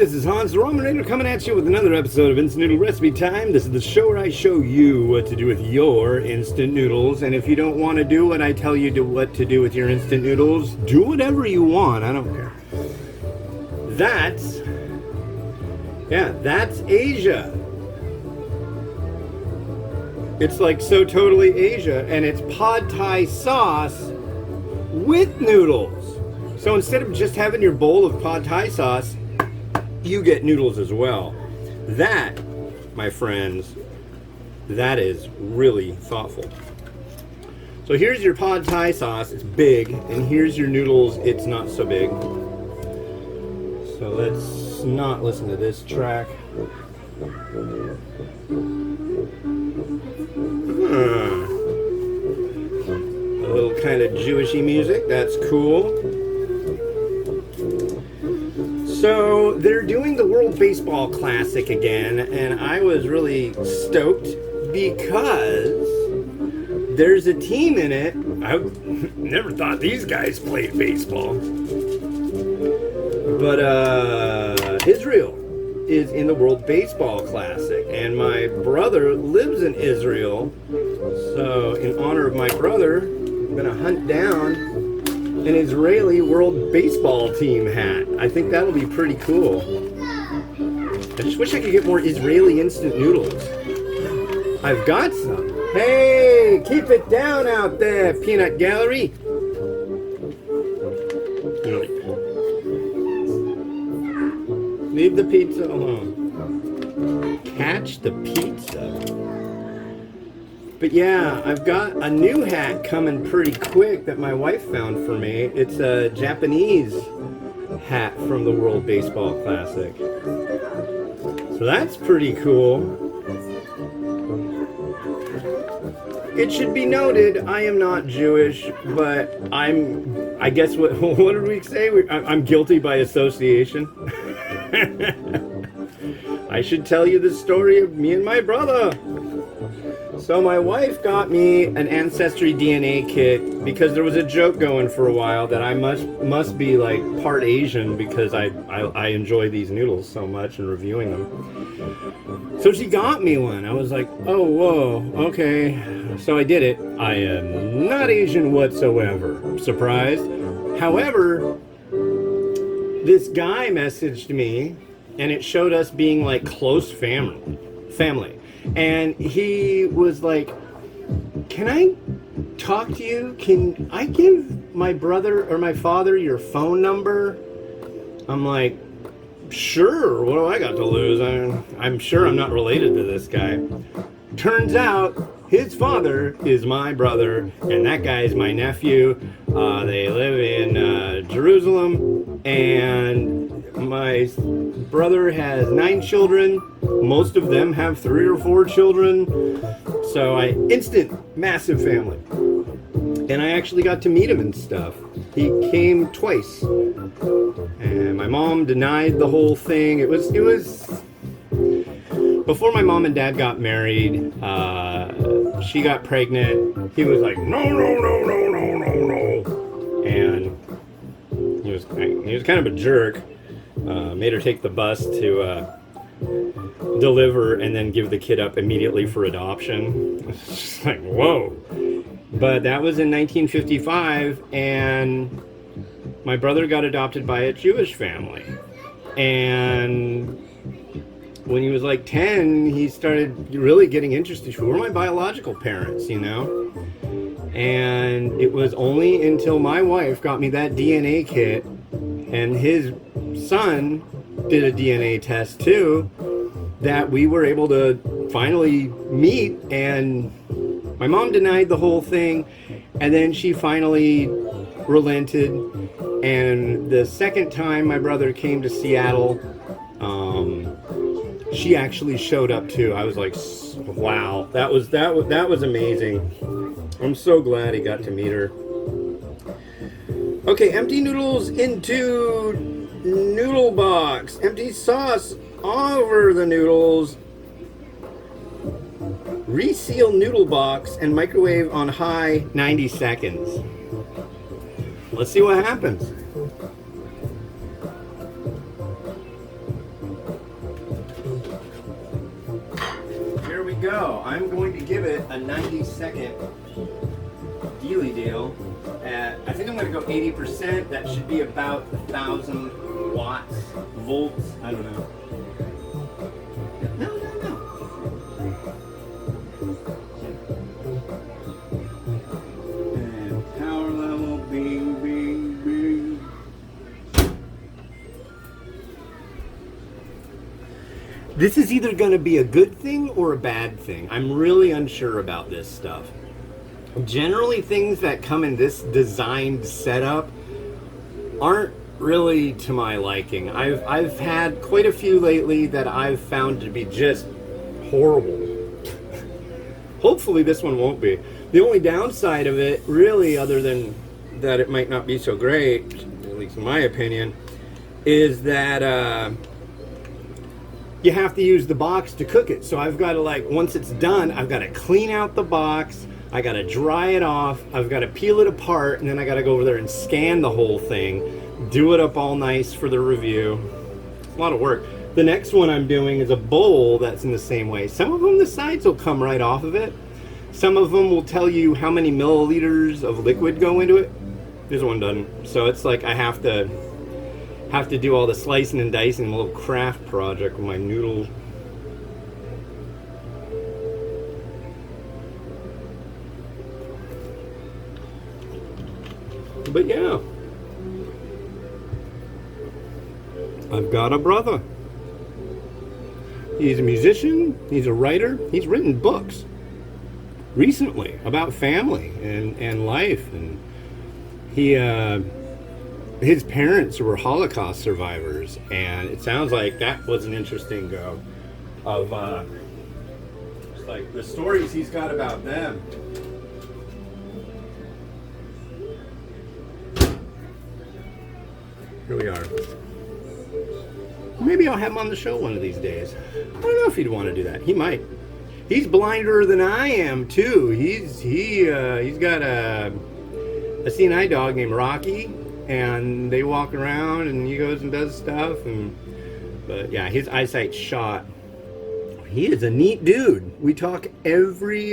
this is Hans the Ramen Ranger coming at you with another episode of Instant Noodle Recipe Time. This is the show where I show you what to do with your instant noodles. And if you don't want to do what I tell you what to do with your instant noodles, do whatever you want. I don't care. That's Asia. It's like so totally Asia, and it's pad thai sauce with noodles. So instead of just having your bowl of pad thai sauce, you get noodles as well. That, my friends, that is really thoughtful. So here's your pad thai sauce, it's big, and here's your noodles, it's not so big. So let's not listen to this track. A little kind of Jewishy music, that's cool. So they're doing the World Baseball Classic again, and I was really stoked because there's a team in it. I never thought these guys played baseball. But Israel is in the World Baseball Classic, and my brother lives in Israel. So in honor of my brother, I'm gonna hunt down an Israeli World Baseball Team hat. I think that'll be pretty cool. I just wish I could get more Israeli instant noodles. I've got some. Hey, keep it down out there, Peanut Gallery. Leave the pizza alone. Catch the pizza. But yeah, I've got a new hat coming pretty quick that my wife found for me. It's a Japanese hat from the World Baseball Classic. So that's pretty cool. It should be noted, I am not Jewish, but I guess what did we say? I'm guilty by association. I should tell you the story of me and my brother. So my wife got me an Ancestry DNA kit because there was a joke going for a while that I must be like part Asian because I enjoy these noodles so much and reviewing them. So she got me one. I was like, oh, whoa, okay. So I did it. I am not Asian whatsoever. Surprised. However, this guy messaged me and it showed us being like close family. And he was like, can I talk to you? Can I give my brother or my father your phone number? I'm like, sure, what do I got to lose? I'm sure I'm not related to this guy. Turns out his father is my brother, and that guy is my nephew. They live in Jerusalem, and my brother has 9 children. Most of them have 3 or 4 children. So instant, massive family. And I actually got to meet him and stuff. He came twice. And my mom denied the whole thing. It was before my mom and dad got married. She got pregnant. He was like, no. And he was kind of a jerk. Made her take the bus to deliver and then give the kid up immediately for adoption. It's just like, whoa. But that was in 1955, and my brother got adopted by a Jewish family. And when he was like 10, he started really getting interested. Who were my biological parents, you know? And it was only until my wife got me that DNA kit and his son did a DNA test too that we were able to finally meet. And my mom denied the whole thing, and then she finally relented. And the second time my brother came to Seattle, she actually showed up too. I was like, wow, that was amazing. I'm so glad he got to meet her. Okay, empty noodles into noodle box. Empty sauce over the noodles. Reseal noodle box and microwave on high 90 seconds. Let's see what happens. go. I'm going to give it a 90-second dealy deal. I think I'm going to go 80%. That should be about 1,000 watts, volts. I don't know. No. And power level, bing, bing, bing. This is either going to be a good thing or a bad thing. I'm really unsure about this stuff. Generally, things that come in this designed setup aren't really to my liking. I've had quite a few lately that I've found to be just horrible. Hopefully this one won't be. The only downside of it, really, other than that it might not be so great, at least in my opinion, is that you have to use the box to cook it. So I've got to, like, once it's done, I've got to clean out the box, I got to dry it off, I've got to peel it apart, and then I got to go over there and scan the whole thing, do it up all nice for the review. It's a lot of work. The next one I'm doing is a bowl that's in the same way. Some of them, the sides will come right off of it. Some of them will tell you how many milliliters of liquid go into it. This one doesn't. So it's like I have to do all the slicing and dicing, a little craft project with my noodles. But yeah, I've got a brother. He's a musician, he's a writer, he's written books recently about family and life, and his parents were Holocaust survivors, and it sounds like that was an interesting go of just like the stories he's got about them. Here we are. Maybe I'll have him on the show one of these days. I don't know if he'd want to do that. He might. He's blinder than I am too. He's got a CNI dog named Rocky, and they walk around, and he goes and does stuff. But yeah, his eyesight's shot. He is a neat dude. We talk every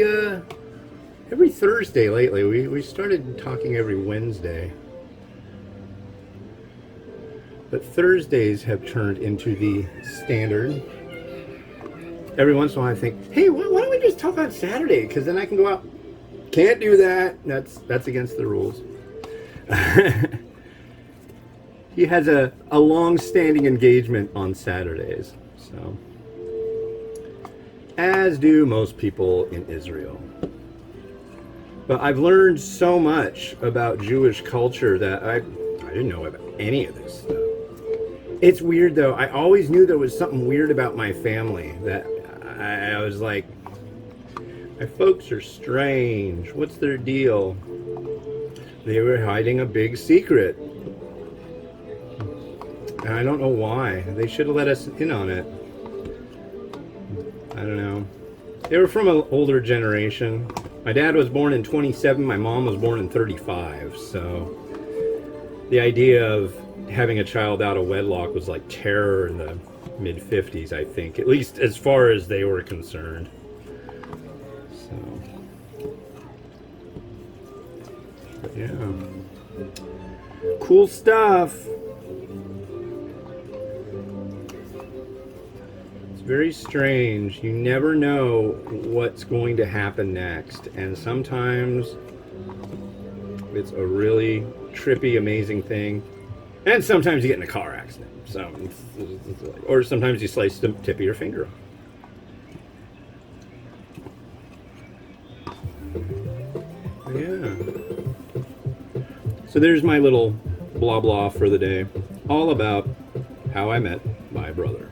Thursday lately. We started talking every Wednesday. But Thursdays have turned into the standard. Every once in a while I think, hey, why don't we just talk on Saturday? Because then I can go out. Can't do that. That's against the rules. He has a long-standing engagement on Saturdays. So, as do most people in Israel. But I've learned so much about Jewish culture that I didn't know about any of this stuff. It's weird though. I always knew there was something weird about my family. That I was like, my folks are strange. What's their deal? They were hiding a big secret. And I don't know why. They should have let us in on it. I don't know. They were from an older generation. My dad was born in 27. My mom was born in 35. So the idea of having a child out of wedlock was like terror in the mid-50s, I think, at least as far as they were concerned. So, but yeah, cool stuff. It's very strange. You never know what's going to happen next, and sometimes it's a really trippy, amazing thing. And sometimes you get in a car accident. So, or sometimes you slice the tip of your finger off. Yeah. So there's my little blah blah for the day. All about how I met my brother.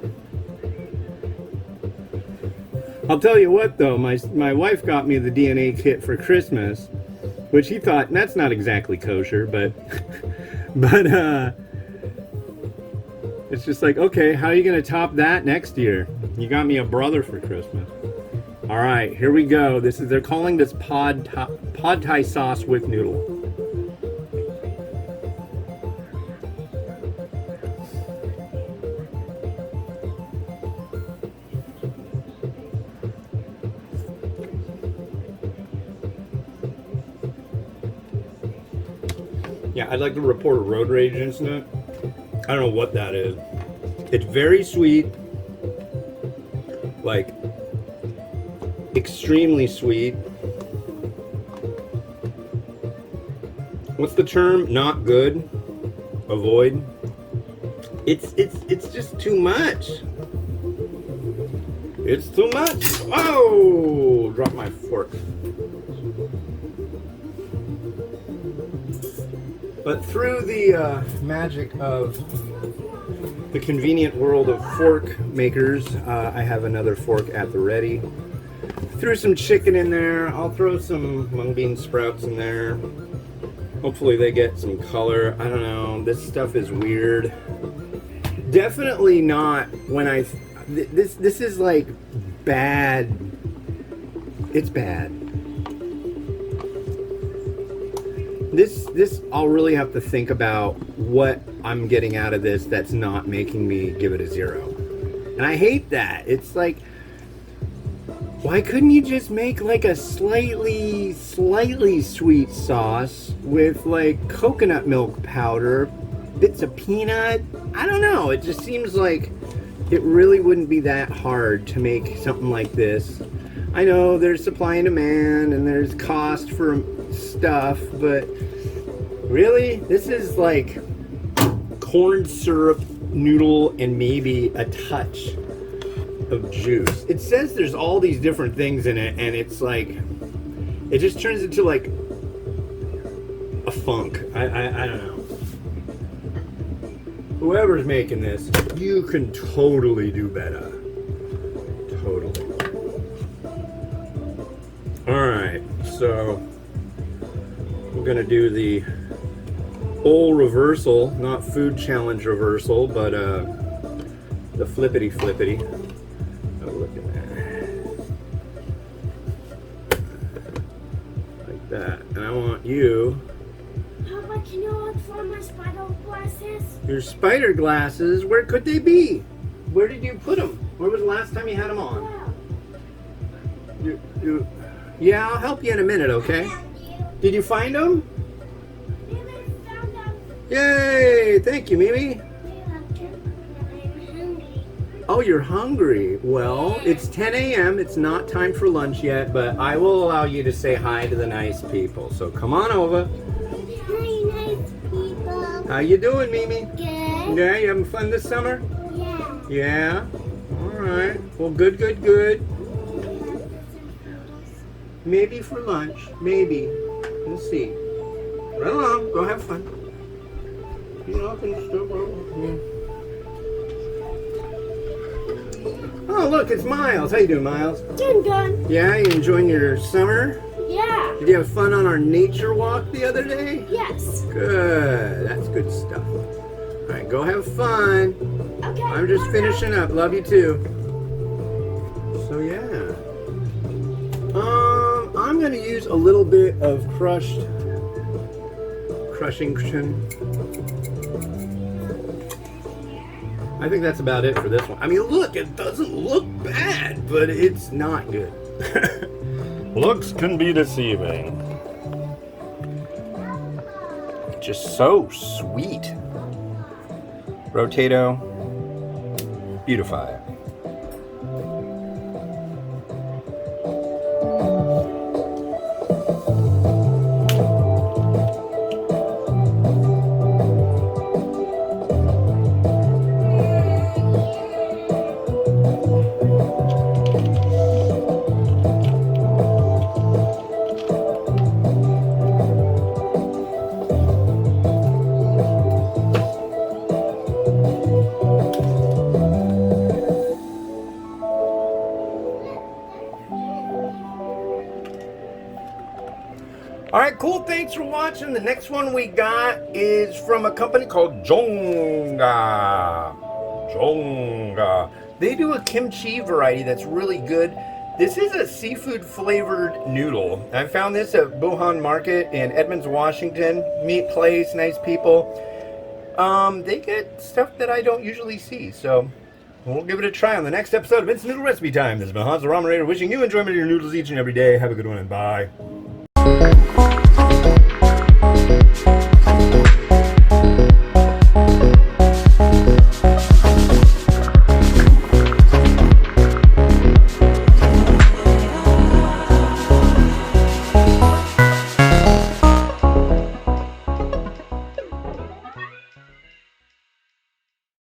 I'll tell you what though, my wife got me the DNA kit for Christmas, which he thought, that's not exactly kosher, but it's just like, okay, how are you going to top that next year? You got me a brother for Christmas. All right, here we go. They're calling this pad thai sauce with noodle. Yeah, I'd like to report a road rage incident. I don't know what that is. It's very sweet. Like, extremely sweet. What's the term? Not good. Avoid. It's just too much. It's too much. Oh, drop my fork. But through the magic of the convenient world of fork makers, I have another fork at the ready. Threw some chicken in there. I'll throw some mung bean sprouts in there. Hopefully they get some color. I don't know. This stuff is weird. Definitely not when I... This is like bad. It's bad. This I'll really have to think about what I'm getting out of this that's not making me give it a 0. And I hate that. It's like, why couldn't you just make like a slightly sweet sauce with like coconut milk powder, bits of peanut? I don't know. It just seems like it really wouldn't be that hard to make something like this. I know there's supply and demand and there's cost for stuff, but really, this is like corn syrup, noodle, and maybe a touch of juice. It says there's all these different things in it, and it's like, it just turns into like a funk. I don't know. Whoever's making this, you can totally do better. Totally. Alright, so we're gonna do the old reversal, not food challenge reversal, but the flippity flippity. Oh, look at that. Like that. And I want you... How much you know for my spider glasses? Your spider glasses? Where could they be? Where did you put them? When was the last time you had them on? Wow. Yeah, I'll help you in a minute, okay? Did you find them? Mimi found them. Yay! Thank you, Mimi. I'm hungry. Oh, you're hungry. Well, it's 10 a.m. It's not time for lunch yet, but I will allow you to say hi to the nice people. So come on over. Hi, nice people. How you doing, Mimi? Good. Yeah, you having fun this summer? Yeah. Yeah? All right. Well, good, good, good. Maybe for lunch. Maybe. We'll see. Right along. Go have fun. You know, I can still go. Oh, look, it's Miles. How you doing, Miles? Doing good. Yeah, you enjoying your summer? Yeah. Did you have fun on our nature walk the other day? Yes. Good. That's good stuff. All right, go have fun. Okay. I'm just finishing up. Love you too. So yeah. I'm gonna use a little bit of crushing. I think that's about it for this one. I mean, look, it doesn't look bad, but it's not good. Looks can be deceiving. Just so sweet. Rotato. Beautify. Alright, cool. Thanks for watching. The next one we got is from a company called Jonga. They do a kimchi variety that's really good. This is a seafood flavored noodle. I found this at Buhan Market in Edmonds, Washington. Meat place, nice people. They get stuff that I don't usually see, so we'll give it a try on the next episode of Instant Noodle Recipe Time. This is Hans the Ramen Raider wishing you enjoyment of your noodles each and every day. Have a good one and bye.